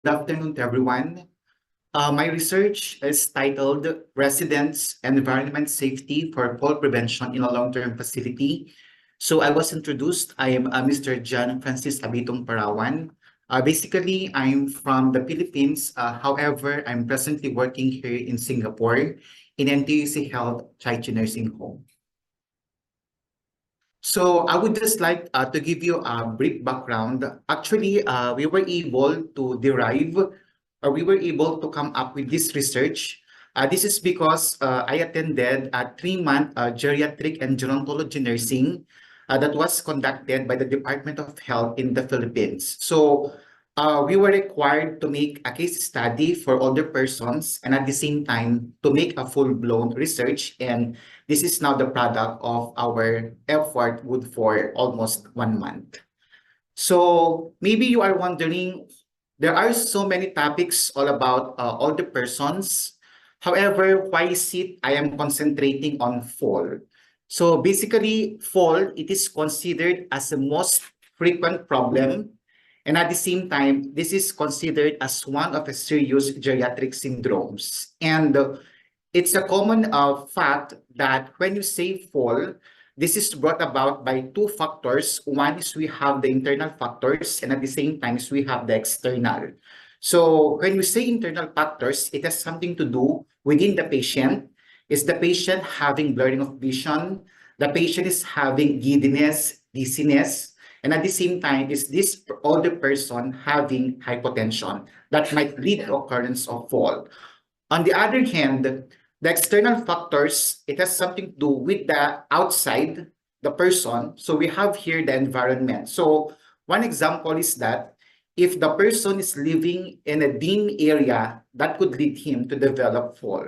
afternoon to everyone. My research is titled Residents and Environment Safety for Fall Prevention in a Long-Term Facility. So I was introduced. I am Mr. John Francis Abitong Parawan. Basically, I'm from the Philippines. However, I'm presently working here in Singapore in NTUC Health Chai Nursing Home. So I would just like to give you a brief background. Actually, we were able to derive or we were able to come up with this research. This is because I attended a 3-month geriatric and gerontology nursing that was conducted by the Department of Health in the Philippines. So we were required to make a case study for older persons and at the same time to make a full-blown research, and this is now the product of our effort good for almost 1 month. So maybe you are wondering, there are so many topics all about older persons. However, why is it I am concentrating on fall? So basically, fall, it is considered as the most frequent problem. And at the same time, this is considered as one of the serious geriatric syndromes. And it's a common fact that when you say fall, this is brought about by 2 factors. One is we have the internal factors, and at the same time we have the external. So when we say internal factors, it has something to do within the patient. Is the patient having blurring of vision? The patient is having giddiness, dizziness, and at the same time is this older person having hypotension that might lead to occurrence of fall. On the other hand, the external factors, it has something to do with the outside, the person. So we have here the environment. So one example is that if the person is living in a dim area, that could lead him to develop fall.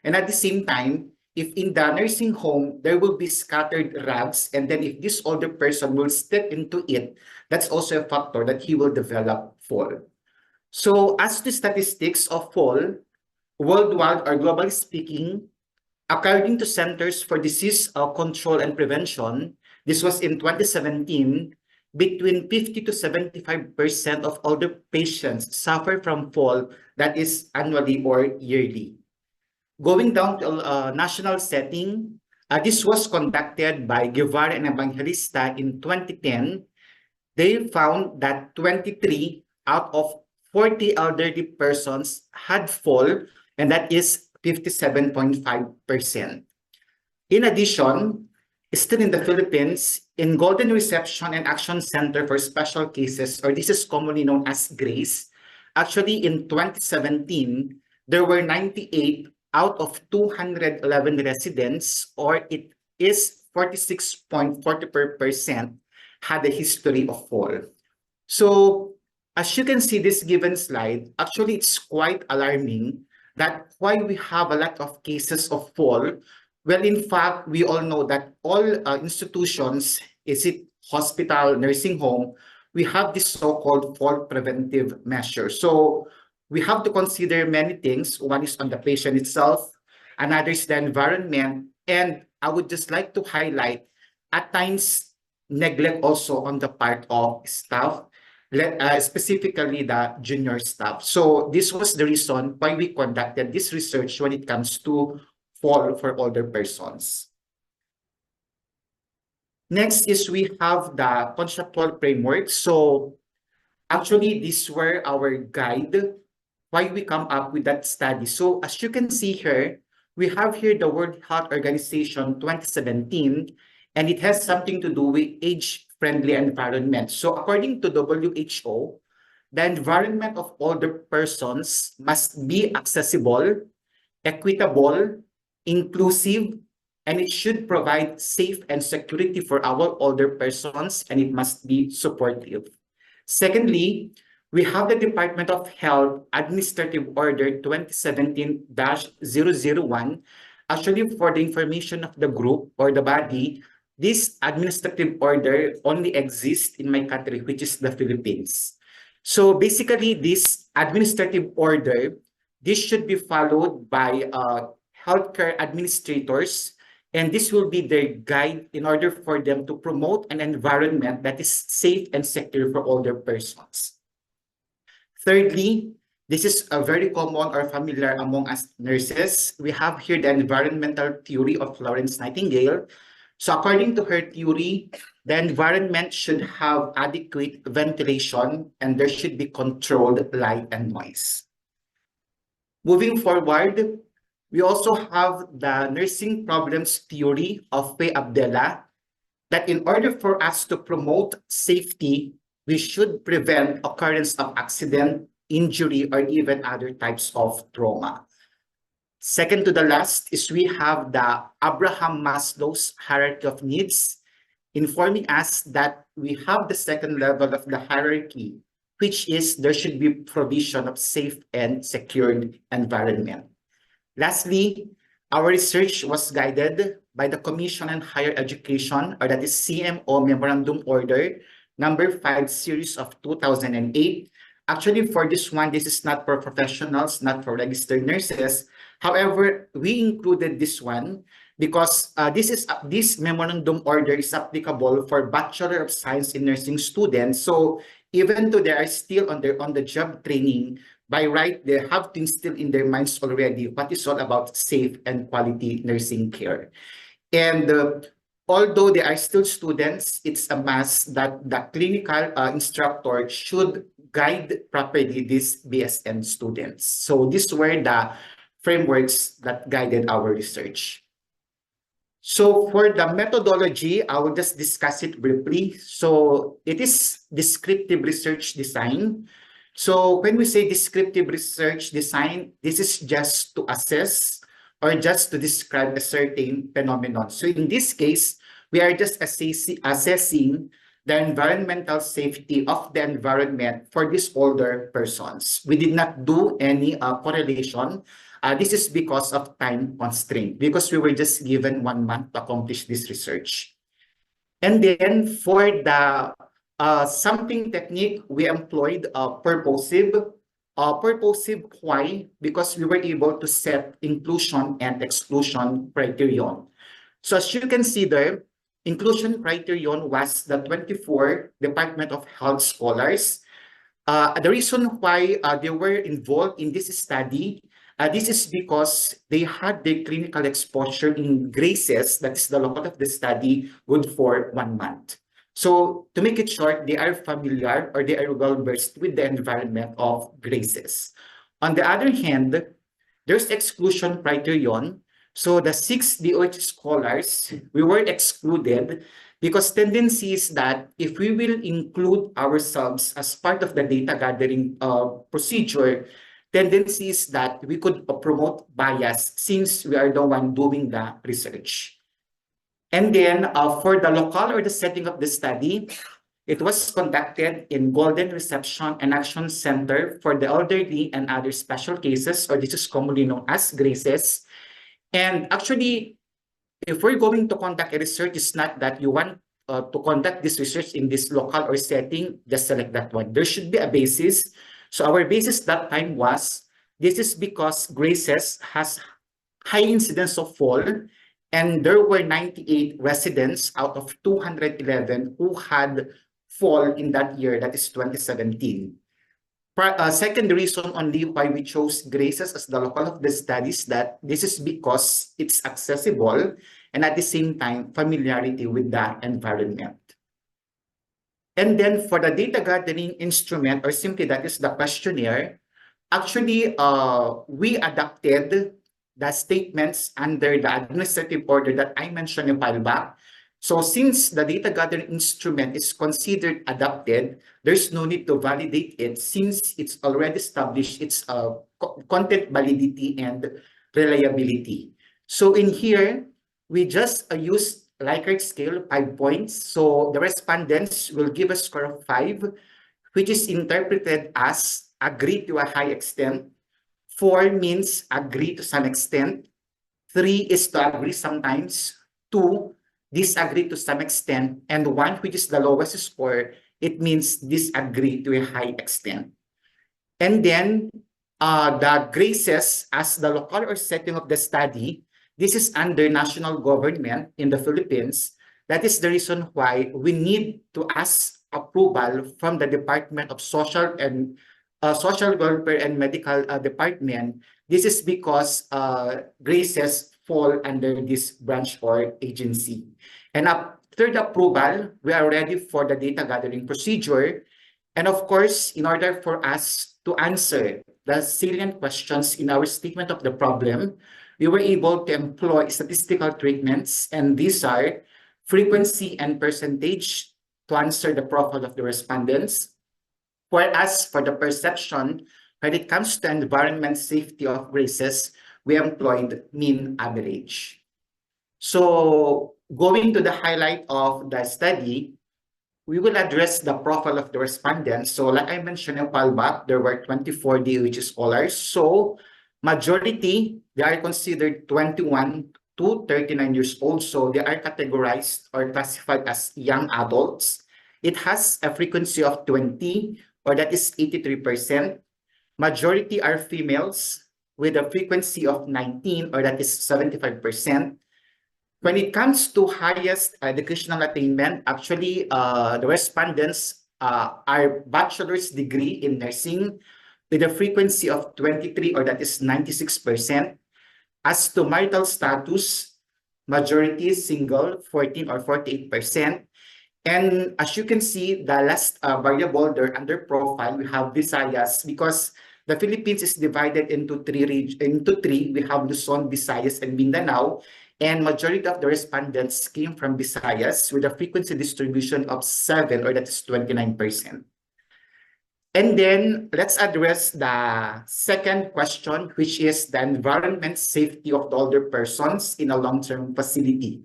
And at the same time, if in the nursing home, there will be scattered rags, and then if this older person will step into it, that's also a factor that he will develop fall. So as to statistics of fall, worldwide or globally speaking, according to Centers for Disease Control and Prevention, this was in 2017, between 50 to 75% of older patients suffer from fall, that is annually or yearly. Going down to a national setting, this was conducted by Guevara and Evangelista in 2010. They found that 23 out of 40 elderly persons had fall, and that is 57.5%. In addition, still in the Philippines, in Golden Reception and Action Center for Special Cases, or this is commonly known as GRACE, actually in 2017, there were 98 out of 211 residents, or it is 46.40% had a history of fall. So as you can see this given slide, actually it's quite alarming that why we have a lot of cases of fall. Well, in fact, we all know that all institutions, is it hospital, nursing home, we have this so-called fall preventive measure. So we have to consider many things. One is on the patient itself, another is the environment, and I would just like to highlight at times neglect also on the part of staff, specifically the junior staff. So this was the reason why we conducted this research when it comes to fall for older persons. Next is we have the conceptual framework. So actually, these were our guide why we come up with that study. So as you can see here, we have here the World Health Organization 2017, and it has something to do with age-friendly environment. So according to WHO, the environment of older persons must be accessible, equitable, inclusive, and it should provide safe and security for our older persons, and it must be supportive. Secondly, we have the Department of Health Administrative Order 2017-001. Actually, for the information of the group or the body, this administrative order only exists in my country, which is the Philippines. So basically, this administrative order, this should be followed by healthcare administrators, and this will be their guide in order for them to promote an environment that is safe and secure for older persons. Thirdly, this is a very common or familiar among us nurses. We have here the environmental theory of Florence Nightingale. So according to her theory, the environment should have adequate ventilation and there should be controlled light and noise. Moving forward, we also have the nursing problems theory of Faye Abdella, that in order for us to promote safety, we should prevent occurrence of accident, injury, or even other types of trauma. Second to the last is we have the Abraham Maslow's hierarchy of needs, informing us that we have the second level of the hierarchy, which is there should be provision of safe and secured environment. Lastly, our research was guided by the Commission on Higher Education, or that is CMO Memorandum Order number 5 series of 2008. Actually, for this one, this is not for professionals, not for registered nurses. However, we included this one because this memorandum order is applicable for Bachelor of Science in Nursing students. So even though they are still on the job training, by right, they have to instill in their minds already what is all about safe and quality nursing care. And although they are still students, it's a must that the clinical instructor should guide properly these BSN students. So these were the frameworks that guided our research. So for the methodology, I will just discuss it briefly. So it is descriptive research design. So when we say descriptive research design, this is just to assess or just to describe a certain phenomenon. So in this case, we are just assessing the environmental safety of the environment for these older persons. We did not do any correlation. This is because of time constraint, because we were just given 1 month to accomplish this research. And then for the sampling technique, we employed purposive. Purposive, why? Because we were able to set inclusion and exclusion criterion. So as you can see there, inclusion criterion was the 24 Department of Health scholars. The reason why they were involved in this study, this is because they had their clinical exposure in GRACES, that's the local of the study, good for 1 month. So to make it short, they are familiar or they are well-versed with the environment of GRACES. On the other hand, there's exclusion criterion. So the 6 DOH scholars, we were excluded because tendency is that if we will include ourselves as part of the data gathering procedure, tendency is that we could promote bias since we are the one doing the research. And then for the locale or the setting of the study, it was conducted in Golden Reception and Action Center for the Elderly and Other Special Cases, or this is commonly known as GRACES. And actually, if we're going to conduct a research, it's not that you want to conduct this research in this local or setting, just select that one. There should be a basis. So our basis that time was, this is because GRACES has high incidence of fall, and there were 98 residents out of 211 who had fall in that year, that is 2017. Second reason only why we chose GRACES as the local of the studies, that this is because it's accessible and at the same time familiarity with the environment. And then for the data gathering instrument, or simply that is the questionnaire, actually we adapted the statements under the administrative order that I mentioned a while back. So since the data gathering instrument is considered adapted, there's no need to validate it since it's already established its content validity and reliability. So in here, we just use Likert scale 5 points. So the respondents will give a score of 5, which is interpreted as agree to a high extent. 4 means agree to some extent. 3 is to agree sometimes. 2, disagree to some extent. And 1, which is the lowest score, it means disagree to a high extent. And then the GRACES as the local or setting of the study, this is under national government in the Philippines. That is the reason why we need to ask approval from the Department of Social and social welfare and medical department, this is because graces fall under this branch or agency. And after the approval, we are ready for the data gathering procedure. And of course, in order for us to answer the salient questions in our statement of the problem, we were able to employ statistical treatments, and these are frequency and percentage to answer the profile of the respondents. Whereas for the perception, when it comes to environment safety of graces, we employed mean average. So going to the highlight of the study, we will address the profile of the respondents. So like I mentioned a while back, there were 24 DOH scholars. So majority, they are considered 21 to 39 years old. So they are categorized or classified as young adults. It has a frequency of 20, or that is 83%. Majority are females with a frequency of 19, or that is 75%. When it comes to highest educational attainment, actually, the respondents are bachelor's degree in nursing with a frequency of 23, or that is 96%. As to marital status, majority is single, 14 or 48%. And as you can see, the last variable there under profile, we have Visayas, because the Philippines is divided into three. We have Luzon, Visayas, and Mindanao. And majority of the respondents came from Visayas with a frequency distribution of 7, or that is 29%. And then let's address the second question, which is the environment safety of the older persons in a long-term facility.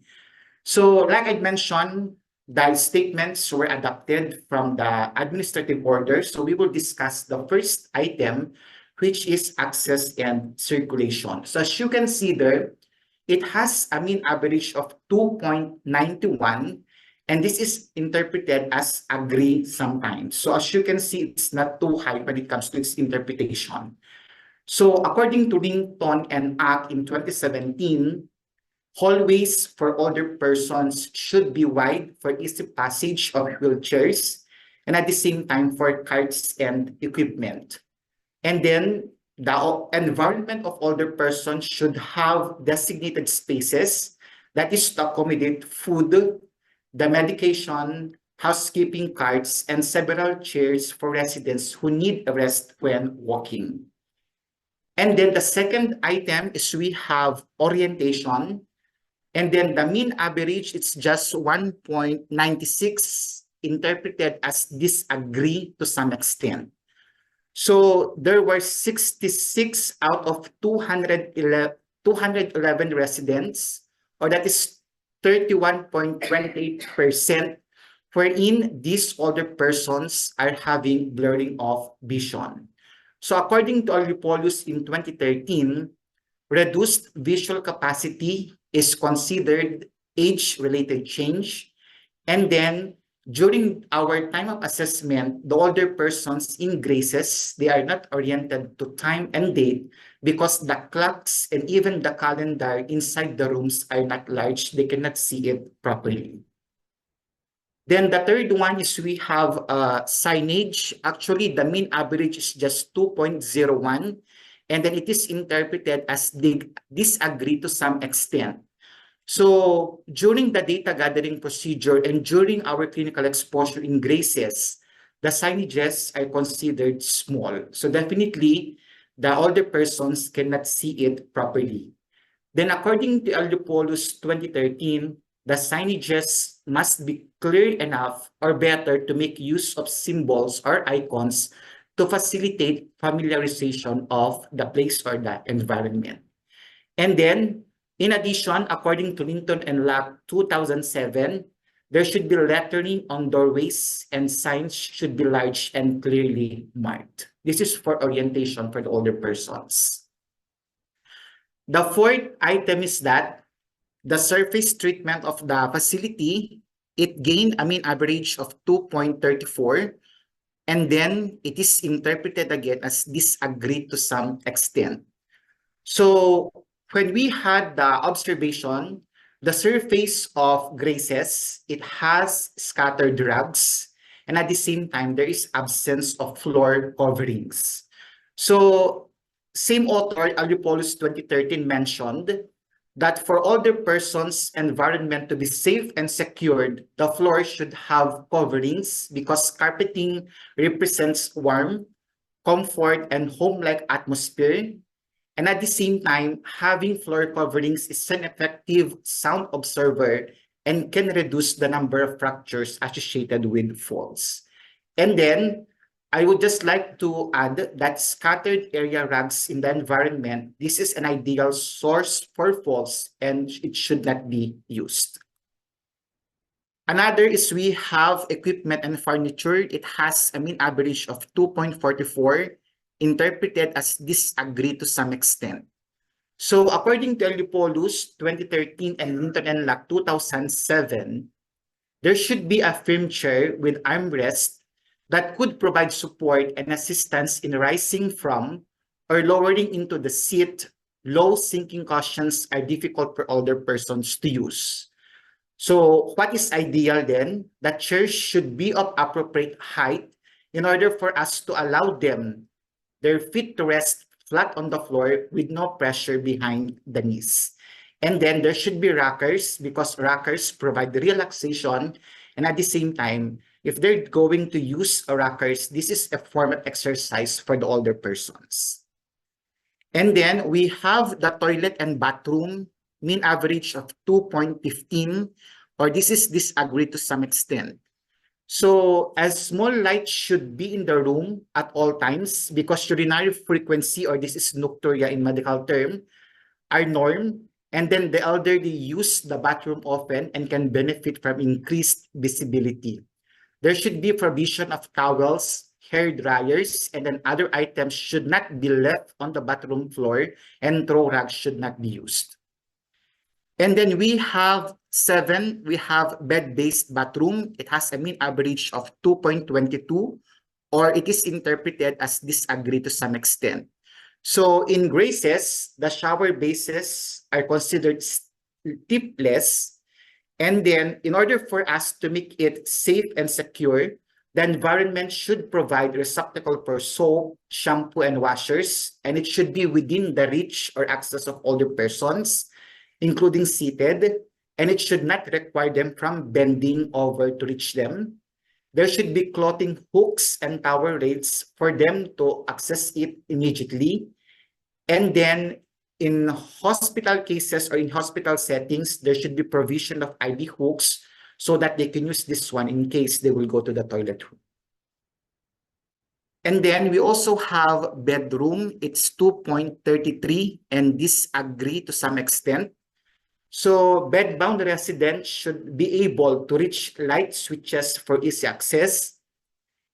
So like I mentioned, the statements were adopted from the administrative order. So we will discuss the first item, which is access and circulation. So as you can see there, it has a mean average of 2.91, and this is interpreted as agree sometimes. So as you can see, it's not too high when it comes to its interpretation. So according to Rington and Act in 2017, hallways for older persons should be wide for easy passage of wheelchairs, and at the same time for carts and equipment. And then the environment of older persons should have designated spaces, that is to accommodate food, the medication, housekeeping carts, and several chairs for residents who need a rest when walking. And then the second item is we have orientation. And then the mean average, it's just 1.96, interpreted as disagree to some extent. So there were 66 out of 211 residents, or that is 31.28%, wherein these older persons are having blurring of vision. So according to Alyopoulos in 2013, reduced visual capacity is considered age-related change. And then during our time of assessment, the older persons in graces, they are not oriented to time and date because the clocks and even the calendar inside the rooms are not large. They cannot see it properly. Then the third one is we have signage. Actually, the mean average is just 2.01. And then it is interpreted as they disagree to some extent. So during the data gathering procedure and during our clinical exposure in graces, the signages are considered small. So definitely, the older persons cannot see it properly. Then according to Alyopoulos 2013, the signages must be clear enough or better to make use of symbols or icons to facilitate familiarization of the place or the environment. And then, in addition, according to Linton and Lack 2007, there should be lettering on doorways and signs should be large and clearly marked. This is for orientation for the older persons. The fourth item is that the surface treatment of the facility, it gained a mean average of 2.34, and then it is interpreted again as disagree to some extent. So when we had the observation, the surface of graces, it has scattered rugs, and at the same time, there is absence of floor coverings. So, same author, Alyopoulos 2013 mentioned that for older persons' environment to be safe and secured, the floor should have coverings because carpeting represents warmth, comfort, and home-like atmosphere. And at the same time, having floor coverings is an effective sound absorber and can reduce the number of fractures associated with falls. And then, I would just like to add that scattered area rugs in the environment, this is an ideal source for falls and it should not be used. Another is we have equipment and furniture. It has a mean average of 2.44, interpreted as disagree to some extent. So according to Alyopoulos 2013 and Linton and Lack 2007, there should be a firm chair with armrest that could provide support and assistance in rising from or lowering into the seat. Low sinking cushions are difficult for older persons to use. So what is ideal then? That chairs should be of appropriate height in order for us to allow their feet to rest flat on the floor with no pressure behind the knees. And then there should be rockers because rockers provide relaxation, and at the same time, if they're going to use rockers, this is a form of exercise for the older persons. And then we have the toilet and bathroom, mean average of 2.15, or this is disagreed to some extent. So as small light should be in the room at all times because urinary frequency, or this is nocturia in medical term, are norm. And then the elderly use the bathroom often and can benefit from increased visibility. There should be provision of towels, hair dryers, and then other items should not be left on the bathroom floor, and throw rags should not be used. And then we have bed-based bathroom. It has a mean average of 2.22, or it is interpreted as disagree to some extent. So in Graces, the shower bases are considered tipless. And then in order for us to make it safe and secure, the environment should provide receptacle for soap, shampoo, and washers, and it should be within the reach or access of older persons, including seated, and it should not require them from bending over to reach them. There should be clothing hooks and towel rails for them to access it immediately. And then in hospital cases or in hospital settings, there should be provision of IV hooks so that they can use this one in case they will go to the toilet room. And then we also have bedroom. It's 2.33 and disagree to some extent. So bed-bound residents should be able to reach light switches for easy access.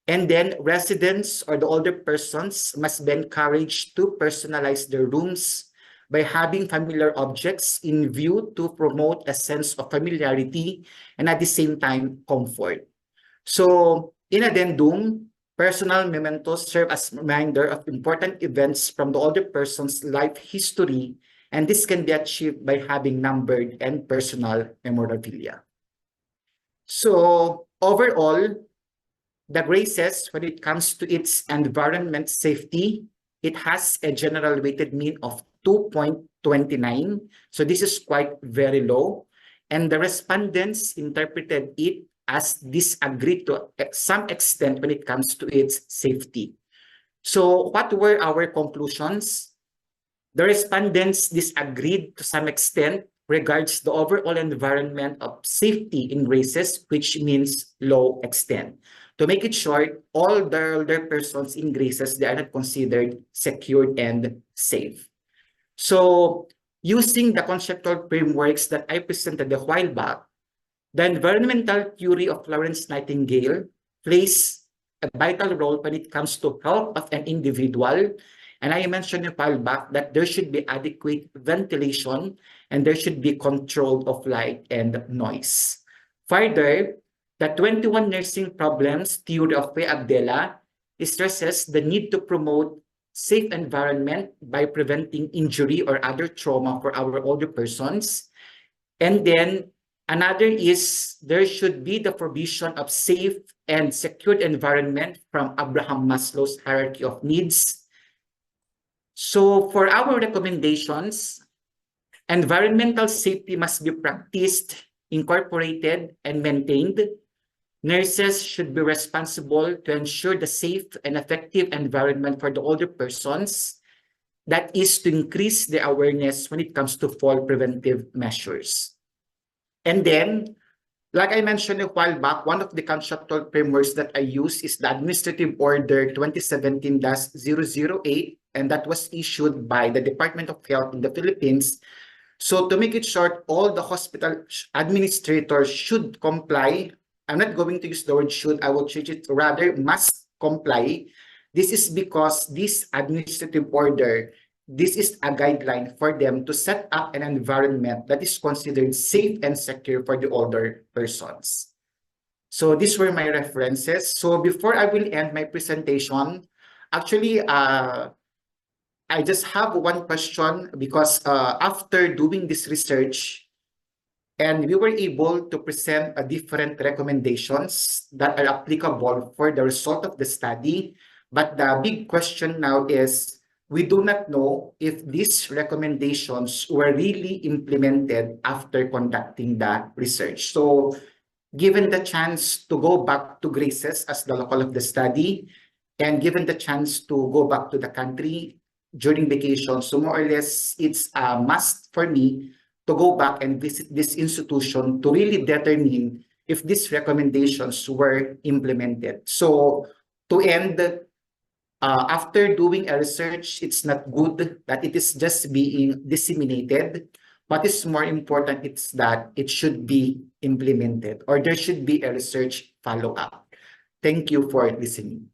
And then residents or the older persons must be encouraged to personalize their rooms by having familiar objects in view to promote a sense of familiarity and at the same time comfort. So in addendum, personal mementos serve as a reminder of important events from the older person's life history, and this can be achieved by having numbered and personal memorabilia. So overall, the Graces, when it comes to its environment safety, it has a general weighted mean of 2.29. So this is quite very low. And the respondents interpreted it as disagreed to some extent when it comes to its safety. So what were our conclusions? The respondents disagreed to some extent regards the overall environment of safety in Graces, which means low extent. To make it short, all the older persons in Graces, they are not considered secured and safe. So using the conceptual frameworks that I presented a while back, the environmental theory of Florence Nightingale plays a vital role when it comes to health of an individual. And I mentioned a while back that there should be adequate ventilation and there should be control of light and noise. Further, the 21 nursing problems theory of Faye Abdella stresses the need to promote safe environment by preventing injury or other trauma for our older persons. And then Another is there should be the provision of safe and secured environment from Abraham Maslow's hierarchy of needs. So for our recommendations, environmental safety must be practiced, incorporated, and maintained. Nurses should be responsible to ensure the safe and effective environment for the older persons. That is to increase their awareness when it comes to fall preventive measures. And then, like I mentioned a while back, one of the conceptual frameworks that I use is the Administrative Order 2017-008, and that was issued by the Department of Health in the Philippines. So to make it short, all the hospital administrators should comply. I'm not going to use the word should, I will change it, rather must comply. This is because this administrative order, this is a guideline for them to set up an environment that is considered safe and secure for the older persons. So these were my references. So before I will end my presentation, actually, I just have one question because after doing this research, and we were able to present different recommendations that are applicable for the result of the study. But the big question now is, we do not know if these recommendations were really implemented after conducting the research. So given the chance to go back to Graces as the local of the study, and given the chance to go back to the country during vacation, so more or less, it's a must for me to go back and visit this institution to really determine if these recommendations were implemented. So to end, after doing a research, it's not good that it is just being disseminated. What is more important is that it should be implemented, or there should be a research follow-up. Thank you for listening.